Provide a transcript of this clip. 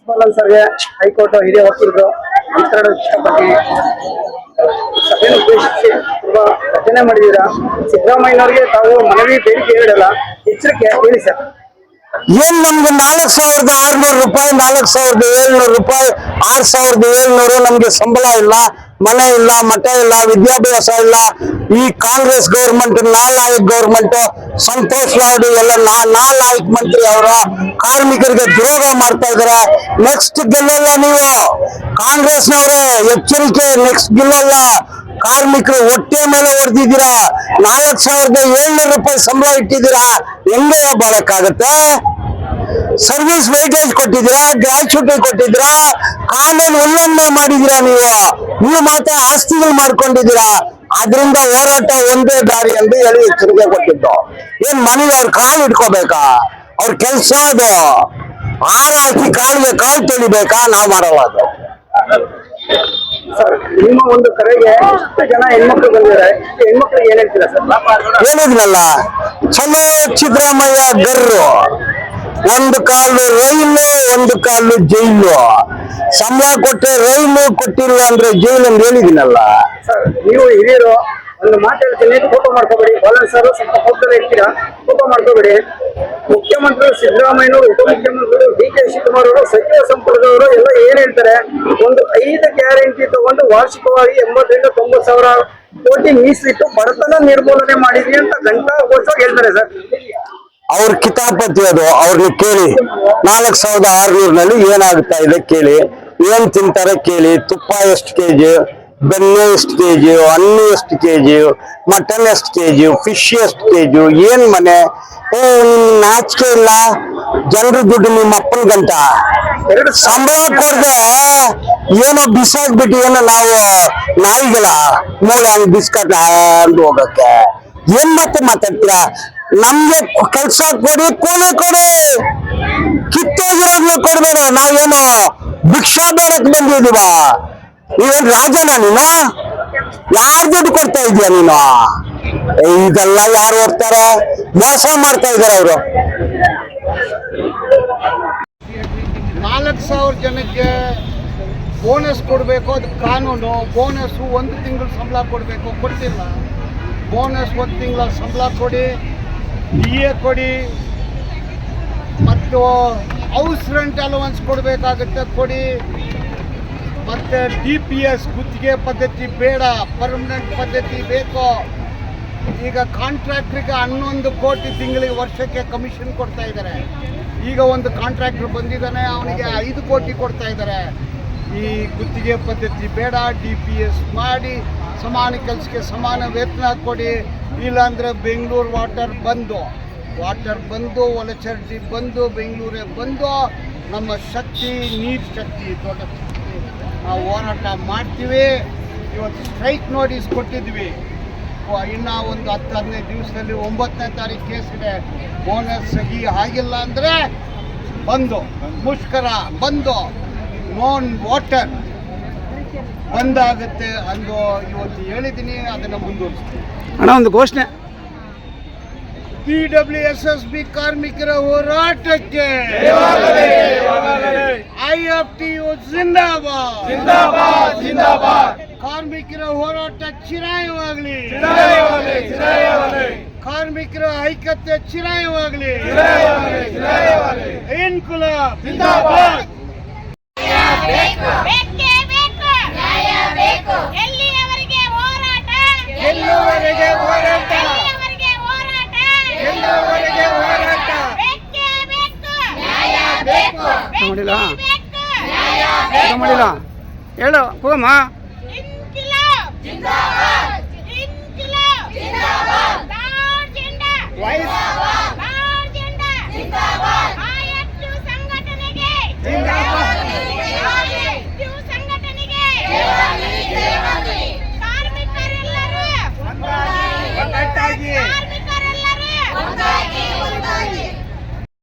ರಾಜ್ಪಾಲನ್ ಸರ್ಗೆ ಹೈಕೋರ್ಟ್ ಹಿರಿಯ ವಕೀಲರು ಮಾತನಾಡಲು ಇಷ್ಟಪಟ್ಟು ಸಭೆಯನ್ನು ಉದ್ದೇಶಿಸಿ ತುಂಬಾ ರಚನೆ ಮಾಡಿದ್ದೀರಾ. ಸಿದ್ದರಾಮಯ್ಯನವರಿಗೆ ತಾವು ಮನವಿ ಬೇಡಿಕೆ ಹೇಳಲ್ಲ, ಎಚ್ಚರಿಕೆ ಹೇಳಿ ಸರ್. ಏನ್ ನಮ್ಗೆ 4,600 ರೂಪಾಯಿ, 4,700 ರೂಪಾಯಿ, 6,700 ನಮ್ಗೆ ಸಂಬಳ ಇಲ್ಲ, ಮನೆ ಇಲ್ಲ, ಮಠ ಇಲ್ಲ, ವಿದ್ಯಾಭ್ಯಾಸ ಇಲ್ಲ. ಈ ಕಾಂಗ್ರೆಸ್ ಗೌರ್ಮೆಂಟ್, ನಾಲಾಯಕ್ ಗೌರ್ಮೆಂಟ್, ಸಂತೋಷ್ ಲಾಡು ಎಲ್ಲ ನಾಲಾಯಕ್ ಮಂತ್ರಿ ಅವರ ಕಾರ್ಮಿಕರಿಗೆ ದ್ರೋಹ ಮಾಡ್ತಾ ಇದಾರೆ. ನೆಕ್ಸ್ಟ್ ಗೆಲ್ಲಲ್ಲ ನೀವು ಕಾಂಗ್ರೆಸ್ನವ್ರೆ, ಎಚ್ಚರಿಕೆ. ನೆಕ್ಸ್ಟ್ ಗೆಲ್ಲಲ್ಲ. ಕಾರ್ಮಿಕರು ಹೊಟ್ಟೆ ಮೇಲೆ ಹೊಡೆದಿದ್ದೀರಾ. 4,700 ರೂಪಾಯಿ ಸಂಬಳ ಇಟ್ಟಿದ್ದೀರಾ, ಹೆಂಗೆ ಬಾಳಕ್ಕಾಗತ್ತೆ? ಸರ್ವಿಸ್ ವೈಟೇಜ್ ಕೊಟ್ಟಿದ್ದೀರಾ, ಗ್ರಾಚ್ಯುಟಿ ಕೊಟ್ಟಿದ್ದೀರಾ, ಕಾನೂನು ಉಲ್ಲಂಘನೆ ಮಾಡಿದ್ದೀರಾ. ನೀವು ಮಾತ್ರ ಆಸ್ತಿಗಳು ಮಾಡ್ಕೊಂಡಿದ್ದೀರಾ. ಆದ್ರಿಂದ ಹೋರಾಟ ಒಂದೇ ದಾರಿ ಎಂದು ಹೇಳಿ ಎಚ್ಚರಿಕೆ ಕೊಟ್ಟಿದ್ದು. ಏನ್ ಮನೆಗೆ ಅವ್ರ ಕಾಲು ಇಟ್ಕೋಬೇಕಾ? ಅವ್ರ ಕೆಲಸ ಅದು. ಹಾರ ಹಾಕಿ ಕಾಲಿಗೆ ಕಾಲು ತೊಳಿಬೇಕಾ? ನಾವು ಮಾಡಲ್ಲ ಅದು. ಸರ್, ನಿಮ್ಮ ಒಂದು ಕರೆಗೆ ಎಷ್ಟು ಜನ ಹೆಣ್ಮಕ್ಳು ಬಂದಿದ್ದಾರೆ, ಹೆಣ್ಮಕ್ಳಿಗೆ ಏನ್ ಹೇಳ್ತೀರಾ ಸರ್? ಹೇಳಿದ್ನಲ್ಲ, ಚಲೋ ಸಿದ್ದರಾಮಯ್ಯ ಗರ್ರು, ಒಂದು ಕಾಲು ರೈಲು, ಒಂದು ಕಾಲು ಜೈಲು. ಸಂಬಳ ಕೊಟ್ಟರೆ ರೈಲು, ಕೊಟ್ಟಿಲ್ಲ ಅಂದ್ರೆ ಜೈಲು ಅಂತ ಹೇಳಿದಿನಲ್ಲ. ಸರ್, ನೀವು ಹಿರಿಯರು ಒಂದು ಮಾತು ಹೇಳ್ತೀನಿ, ಫೋಟೋ ಮಾಡ್ಕೋಬೇಡಿ. ಬಾಲನ್ ಸರ್ ಸ್ವಲ್ಪ ಫೋಟೋದಲ್ಲಿ ಇರ್ತೀರಾ, ಫೋಟೋ ಮಾಡ್ಕೋಬೇಡಿ. ಮುಖ್ಯಮಂತ್ರಿಗಳು ಸಿದ್ದರಾಮಯ್ಯನವರು, ಉಪಮುಖ್ಯಮಂತ್ರಿಗಳು ಡಿ ಕೆ ಶಿವಕುಮಾರ್ ಅವರು, ಸಚಿವ ಸಂಪುಟದವರು ಎಲ್ಲ ಏನ್ ಹೇಳ್ತಾರೆ, ಒಂದು 5 ಗ್ಯಾರಂಟಿ ತಗೊಂಡು ವಾರ್ಷಿಕವಾಗಿ 80,000 to 90,000 ಕೋಟಿ ಮೀಸಲಿಟ್ಟು ಬಡತನ ನಿರ್ಮೂಲನೆ ಮಾಡಿದ್ವಿ ಅಂತ ಘಂಟಾಘೋಷವಾಗಿ ಹೇಳ್ತಾರೆ ಸರ್. ಅವ್ರ ಕಿತಾಪತಿ ಅದು. ಅವ್ರನ್ನ ಕೇಳಿ, 4,600 ಏನಾಗ್ತಾ ಇದೆ ಕೇಳಿ, ಏನ್ ತಿಂತಾರೆ ಕೇಳಿ. ತುಪ್ಪ ಎಷ್ಟು ಕೆಜಿ, ಬೆಣ್ಣೆ ಎಷ್ಟು ಕೆಜಿ, ಅನ್ನ ಎಷ್ಟು ಕೆಜಿ, ಮಟನ್ ಎಷ್ಟು ಕೆಜಿ, ಫಿಶ್ ಎಷ್ಟು ಕೆಜಿ, ಏನ್ ಮನೆ? ನಾಚಿಕೆ ಇಲ್ಲ? ಜನರ ದುಡ್ಡು ನಿಮ್ಮ ಅಪ್ಪನ ಗಂಟ ಸಂಬಳ ಕೊಡದೆ ಏನೋ ಬಿಸಾಕ್ಬಿಟ್ಟು ಏನೋ ನಾವು ನಾಯಿಗಳ ಮೂಳೆ ಹಂಗ್ ಬಿಸ್ಕಟ್ ಅಂದು ಹೋಗಕ್ಕೆ ಏನ್ ಮಾತಾಡ್ತೀರಾ? ನಮ್ಗೆ ಕೆಲ್ಸ ಕೊಡಿ, ಕೂಲಿ ಕೊಡಿ, ಕಿತ್ತೋಗಿರೋದ್ನ ಕೊಡ್ಬೇಡ. ನಾವೇನು ಭಿಕ್ಷಾ ಬೇಡಕ್ ಬಂದಿದೀವ? ನೀವೇನ್ ರಾಜನ? ನೀನು ಯಾರ್ ದುಡ್ಡು ಕೊಡ್ತಾ ಇದೀಯ ನೀನು? ಇದೆಲ್ಲ ಯಾರು ಓದ್ತಾರೆ? ಮೋಸ ಮಾಡ್ತಾ ಇದಾರೆ ಅವರು. 4,000 ಜನಕ್ಕೆ ಬೋನಸ್ ಕೊಡಬೇಕು, ಅದು ಕಾನೂನು. ಬೋನಸ್ಸು 1 ತಿಂಗಳು ಸಂಬಳ ಕೊಡಬೇಕು, ಕೊಡ್ತಿಲ್ಲ. ಬೋನಸ್ 1 ತಿಂಗಳ ಸಂಬಳ ಕೊಡಿ, DA ಕೊಡಿ, ಮತ್ತು ಹೌಸ್ ರೆಂಟ್ ಅಲವನ್ಸ್ ಕೊಡಬೇಕಾಗುತ್ತೆ, ಕೊಡಿ. ಮತ್ತು DPS ಗುತ್ತಿಗೆ ಪದ್ಧತಿ ಬೇಡ, ಪರ್ಮನೆಂಟ್ ಪದ್ಧತಿ ಬೇಕು. ಈಗ ಕಾಂಟ್ರಾಕ್ಟ್ರಿಗೆ 11 ಕೋಟಿ ತಿಂಗಳಿಗೆ, ವರ್ಷಕ್ಕೆ ಕಮಿಷನ್ ಕೊಡ್ತಾ ಇದ್ದಾರೆ. ಈಗ ಒಂದು ಕಾಂಟ್ರಾಕ್ಟರ್ ಬಂದಿದ್ದಾನೆ, ಅವನಿಗೆ 5 ಕೋಟಿ ಕೊಡ್ತಾ ಇದ್ದಾರೆ. ಈ ಗುತ್ತಿಗೆ ಪದ್ಧತಿ ಬೇಡ, DPS ಮಾಡಿ, ಸಮಾನ ಕೆಲಸಕ್ಕೆ ಸಮಾನ ವೇತನ ಕೊಡಿ. ಇಲ್ಲಾಂದರೆ ಬೆಂಗಳೂರು ವಾಟರ್ ಬಂದು, ಒಳಚರಂಡಿ ಬಂದು, ಬೆಂಗಳೂರೇ ಬಂದು. ನಮ್ಮ ಶಕ್ತಿ, ನೀರು ಶಕ್ತಿ, ದೊಡ್ಡ ಶಕ್ತಿ, ನಾವು ಹೋರಾಟ ಮಾಡ್ತೀವಿ. ಇವತ್ತು ಸ್ಟ್ರೈಕ್ ನೋಟಿಸ್ ಕೊಟ್ಟಿದ್ವಿ. ಇನ್ನು ಒಂದು 10-15 ದಿವಸದಲ್ಲಿ 9ನೇ ತಾರೀಕು ಕೇಸ್ ಇದೆ. ಬೋನಸ್ ಸಹಿ ಆಗಿಲ್ಲ ಅಂದರೆ ಬಂದು, ಮುಷ್ಕರ ಬಂದು, ನೋನ್ ವಾಟರ್ ಬಂದಾಗುತ್ತೆ ಅಂದು ಇವತ್ತು ಹೇಳಿದ್ದೀನಿ. ಅದನ್ನು ಮುಂದುವರಿಸ್ತೀನಿ. ಅಣ್ಣ, ಒಂದು ಘೋಷಣೆ. PWSSB ಕಾರ್ಮಿಕರ ಹೋರಾಟಕ್ಕೆ IFTU ಜಿಂದಾಬಾದ್. ಕಾರ್ಮಿಕರ ಹೋರಾಟ ಚಿರಾಯವಾಗಲಿ, ಕಾರ್ಮಿಕರ ಐಕ್ಯತೆ ಚಿರಾಯವಾಗಲಿ. ಇನ್ಕಲಾಬ್ ಜಿಂದಾಬಾದ್. ಎಲ್ಲಿಯವರೆಗೆ ಹೋರಾಟ, ಎಲ್ಲಿಯವರೆಗೆ ಹೋರಾಟ, ಎಲ್ಲಿಯವರೆಗೆ ಹೋರಾಟ. ಮಾಡಿಲ್ಲ ಹೇಳು ಹೋಗಮ್ಮ.